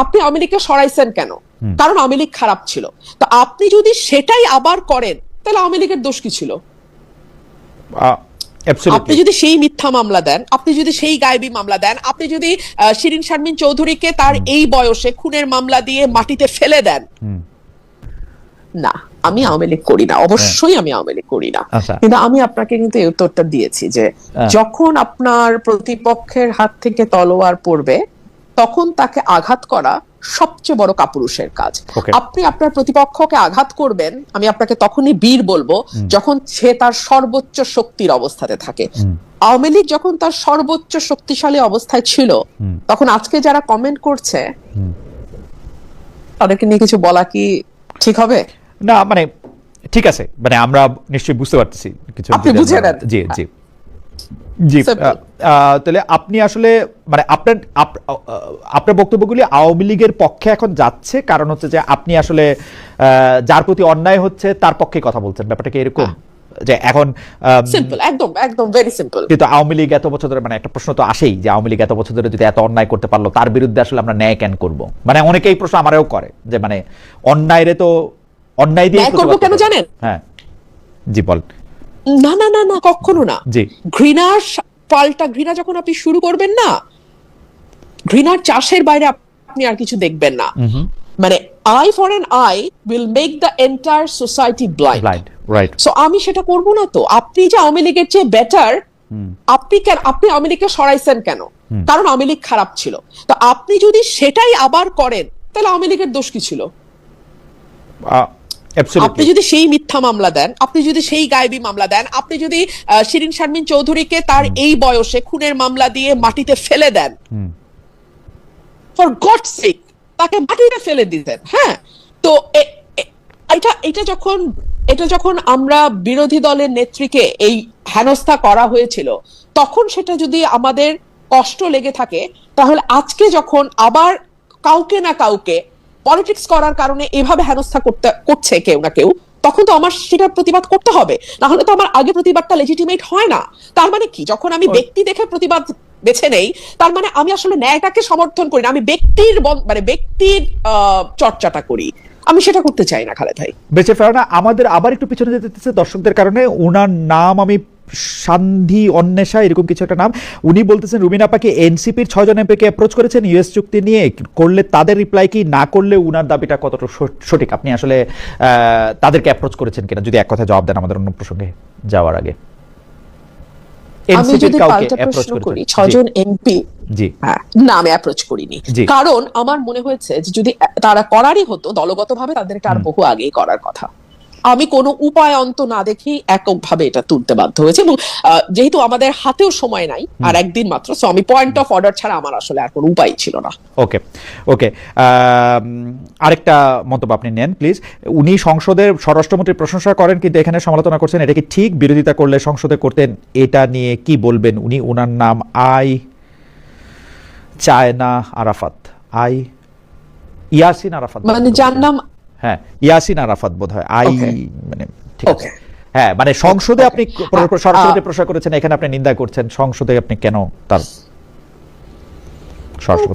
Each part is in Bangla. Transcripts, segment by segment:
আপনি আওয়ামী লীগকে সরাইছেন কেন? কারণ আওয়ামী লীগ খারাপ ছিল। তো আপনি যদি সেটাই আবার করেন তাহলে আওয়ামী লীগের দোষ কি ছিল? আপনি যদি সেই মিথ্যা মামলা দেন, আপনি যদি সেই গায়েবী মামলা দেন, আপনি যদি শিরিন শারমিন চৌধুরীকে তার এই বয়সে খুনের মামলা দিয়ে মাটিতে ফেলে দেন, না আমি আওয়ামী লীগ করি না, অবশ্যই আমি আওয়ামী লীগ করি না। কিন্তু আমি আপনাকে কিন্তু এই উত্তরটা দিয়েছি যে যখন আপনার প্রতিপক্ষের হাত থেকে তলোয়ার পড়বে তখন তাকে আঘাত করা সবচেয়ে বড় কাপুরুষের কাজ। আপনি আপনার প্রতিপক্ষকে আঘাত করবেন, আমি আপনাকে তখনই বীর বলবো যখন সে তার সর্বোচ্চ শক্তির অবস্থাতে থাকে। আওয়ামী লীগ যখন তার সর্বোচ্চ শক্তিশালী অবস্থায় ছিল তখন আজকে যারা কমেন্ট করছে তাদেরকে নিয়ে কিছু বলা কি ঠিক হবে? না মানে ঠিক আছে, মানে আমরা নিশ্চয়ই বুঝতে পারতেছি কিছু। আপনি বুঝে নেন। জি জি জি। তাহলে আপনি আসলে মানে আপনার বক্তব্যগুলি আওয়ামী লীগের পক্ষে এখন যাচ্ছে, কারণ হচ্ছে যে আপনি আসলে যার প্রতি অন্যায় হচ্ছে তার পক্ষে কথা বলছেন, ব্যাপারটা কি এরকম? যে এখন সিম্পল, একদম একদম ভেরি সিম্পল। কিন্তু আওয়ামী লীগ এত বছর ধরে, মানে একটা প্রশ্ন তো আসেই যে আওয়ামী লীগ এত বছর ধরে যদি এত অন্যায় করতে পারলো তার বিরুদ্ধে আসলে আমরা ন্যায় কেন করবো? মানে অনেকেই প্রশ্ন আমারও করে যে মানে অন্যায়রে তো অন্যায় দিয়ে করবো কেন জানেন? হ্যাঁ জি বল। না না না না, কখনো না। জি, ঘৃণার পাল্টা ঘৃণা যখন আপনি শুরু করবেন না, ঘৃণার চাষের বাইরে আপনি আর কিছু দেখবেন না। মানে I for an I will make the entire society blind, right. So আমি সেটা করব না। তো আপনি যে আওয়ামী লীগের চেয়ে বেটার, আপনি আওয়ামী লীগকে সরাইছেন কেন? কারণ আওয়ামী লীগ খারাপ ছিল। তো আপনি যদি সেটাই আবার করেন তাহলে আওয়ামী লীগের দোষ কি ছিল? আপনি যদি সেই মিথ্যা মামলা দেন, আপনি যদি সেই গায়েবী মামলা দেন, আপনি যদি শিরিন শারমিন চৌধুরীকে তার এই বয়সে খুনের মামলা দিয়ে মাটিতে ফেলে দেন, ফর গডস সেক তাকে মাটিতে ফেলে দিতেন। হ্যাঁ, তো এটা যখন আমরা বিরোধী দলের নেত্রীকে এই হেনস্থা করা হয়েছিল তখন সেটা যদি আমাদের কষ্ট লেগে থাকে, তাহলে আজকে যখন আবার কাউকে না কাউকে পলিটিক্স করার কারণে এভাবে হেনস্থা করছে কেউ না কেউ, তখন তো আমার সেটা প্রতিবাদ করতে হবে, না হলে তো আমার আগে প্রতিবাদটা লেজিটিমেট হয় না। তার মানে কি, যখন আমি ব্যক্তি দেখে প্রতিবাদ বেছে নেই তার মানে আমি আসলে ন্যায়টাকে সমর্থন করি না, আমি ব্যক্তির চর্চাটা করি। আমি সেটা করতে চাই না খালেদ ভাই। বেঁচে ফেরা না, আমাদের আবার একটু পিছনে যেতেছে দর্শকদের কারণে। ওনার নাম আমি সান্ধি অন্বেষা এরকম কিছু একটা নাম। উনি বলতেছেন রুমিন আপাকে এনসিপির 6 জন এমপিকে অ্যাপ্রোচ করেছেন ইউএস চুক্তি নিয়ে, করলে তাদের রিপ্লাই কি, না করলে উনার দাবিটা কতটা সঠিক? আপনি আসলে তাদেরকে অ্যাপ্রোচ করেছেন কিনা, যদি এক কথা জবাব দেন আমাদের অন্য প্রসঙ্গে যাওয়ার আগে। আমি যদি পাল্টা প্রশ্ন করি, 6 জন এমপি, না আমি অ্যাপ্রোচ করিনি, কারণ আমার মনে হয়েছে যে যদি তারা করারই হতো দলগতভাবে তাদেরকে আর বহু আগেই করার কথা। আমি কোনো উপায় অন্ত না দেখি এককভাবে এটা তুলতে বাধ্য হয়েছে, এবং যেহেতু আমাদের হাতেও সময় নাই আর একদিন মাত্র, সো আমি পয়েন্ট অফ অর্ডার ছাড়া আমার আসলে আর কোনো উপায় ছিল না। ওকে ওকে, আরেকটা মন্তব্য আপনি নেন প্লিজ। উনি সংসদের স্বরাষ্ট্রমন্ত্রীর প্রশংসা করেন কিন্তু এখানে সমালোচনা করছেন, এটা কি ঠিক? বিরোধিতা করলে সংসদে করতেন, এটা নিয়ে কি বলবেন? উনি ওনার নাম চায়না আরাফাত, ইয়াসিন আরাফাত, মানে যার নাম হ্যাঁ ইয়াসিন আরাফাত বোধ হয় মানে ঠিক আছে। হ্যাঁ মানে সংসদে আপনি সরাসরি প্রশ্ন করেছেন, এখানে আপনি নিন্দা করছেন, সংসদে আপনি কেন তার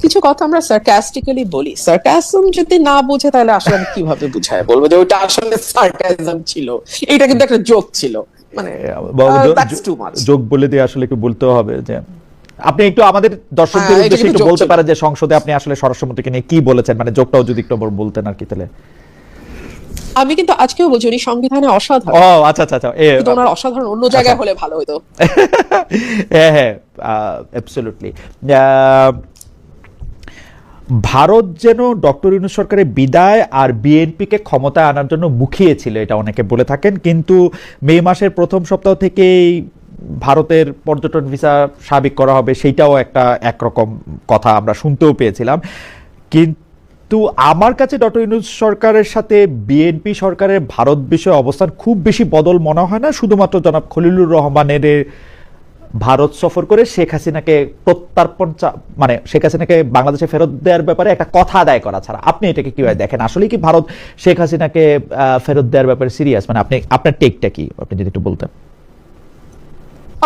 কিছু কথা আমরা সার্কাস্টিক্যালি বলি। সার্কাসম যদি না বুঝে তাহলে আসলে কিভাবে বুঝায় বলবো যে ওটা আসলে সার্কাসম ছিল, এটা কিন্তু একটা জোক ছিল, মানে জোক বলে দিয়ে আসলে একটু বলতে হবে যে আপনি একটু আমাদের দর্শকদের উদ্দেশ্যে একটু বলতে পারেন যে সংসদে আপনি আসলে স্বরাষ্ট্রমন্ত্রীকে নিয়ে কি বলেছেন, মানে জোকটাও যদি একটু বলতেন আর কি। তাহলে আমি কিন্তু আজকেও বলছি উনি সংবিধানে অসাধারণ। ও আচ্ছা আচ্ছা, কিন্তু ওনার অসাধারণ অন্য জায়গায় হলে ভালো হতো। হ্যাঁ হ্যাঁ অ্যাবসলিউটলি। ভারত যেন ডক্টর ইউনূস সরকারের বিদায় আর বিএনপিকে ক্ষমতায় আনার জন্য মুখিয়েছিল, এটা অনেকে বলে থাকেন। কিন্তু মে মাসের প্রথম সপ্তাহ থেকেই ভারতের পর্যটন ভিসা স্বাভাবিক করা হবে, সেইটাও একরকম কথা আমরা শুনতেও পেয়েছিলাম। কিন্তু আমার কাছে ডক্টর ইউনূস সরকারের সাথে বিএনপি সরকারের ভারত বিষয়ে অবস্থান খুব বেশি বদল মনে হয় না। শুধুমাত্র জনাব খলিলুর রহমানের ভারত সফর করে শেখ হাসিনাকে প্রত্যর্পণ, মানে শেখ হাসিনাকে বাংলাদেশে ফেরত দেওয়ার ব্যাপারে একটা কথা আদায় করা ছাড়া আপনি এটাকে কিভাবে দেখেন? আসলে কি ভারত শেখ হাসিনাকে ফেরত দেওয়ার ব্যাপারে সিরিয়াস? মানে আপনার টেকটা কি, আপনি যদি একটু বলতেন।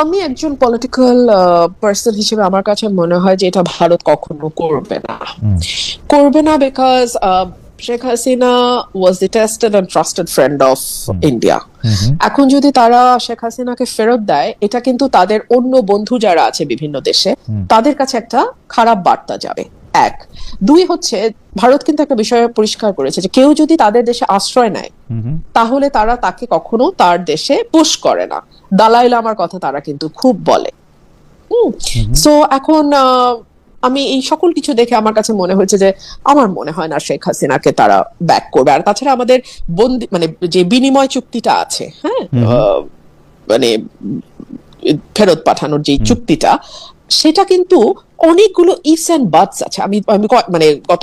আমি একজন পলিটিক্যাল পার্সন হিসেবে আমার কাছে মনে হয় যে এটা ভারত কখনো করবে না because Sheikh Hasina was the tested and trusted friend of India. এখন যদি তারা শেখ হাসিনাকে ফেরত দেয়, এটা কিন্তু তাদের অন্য বন্ধু যারা আছে বিভিন্ন দেশে তাদের কাছে একটা খারাপ বার্তা যাবে। এক, দুই হচ্ছে ভারত কিন্তু একটা বিষয় পরিষ্কার করেছে যে কেউ যদি তাদের দেশে আশ্রয় নেয় তাহলে তারা তাকে কখনো তার দেশে পুশ করে না। দালাই লামার কথা তারা কিন্তু খুব বলে। সো এখন আমি এই সকল কিছু দেখে আমার কাছে মনে হয়েছে যে আমার মনে হয় না শেখ হাসিনাকে তারা ব্যাক করবে। আর তাছাড়া আমাদের বন্দি মানে যে বিনিময় চুক্তিটা আছে, হ্যাঁ, মানে ফেরত পাঠানোর যে চুক্তিটা, সেটা কিন্তু অনেকগুলো ইফস এন্ড বাটস আছে। আমি মানে গত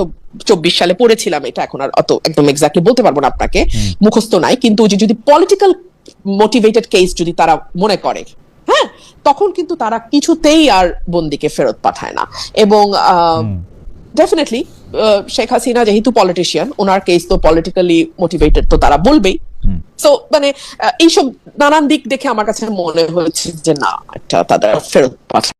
24 সালে পড়েছিলাম এটা, এখন আর অত একদম এক্স্যাক্টলি বলতে পারবো না আপনাকে, মুখস্থ নাই। কিন্তু যদি পলিটিক্যাল মোটিভেটেড কেস যদি তারা মনে করে, হ্যাঁ, তখন কিন্তু তারা কিছুতেই আর বন্দীকে ফেরত পাঠায় না। এবং ডেফিনেটলি শেখ হাসিনা যেহেতু পলিটিশিয়ান, ওনার কেস তো পলিটিক্যালি মোটিভেটেড, তো তারা বলবেই। সো মানে এইসব নানান দিক দেখে আমার কাছে মনে হয়েছে যে না, এটা তাদের ফেরত পাঠায়।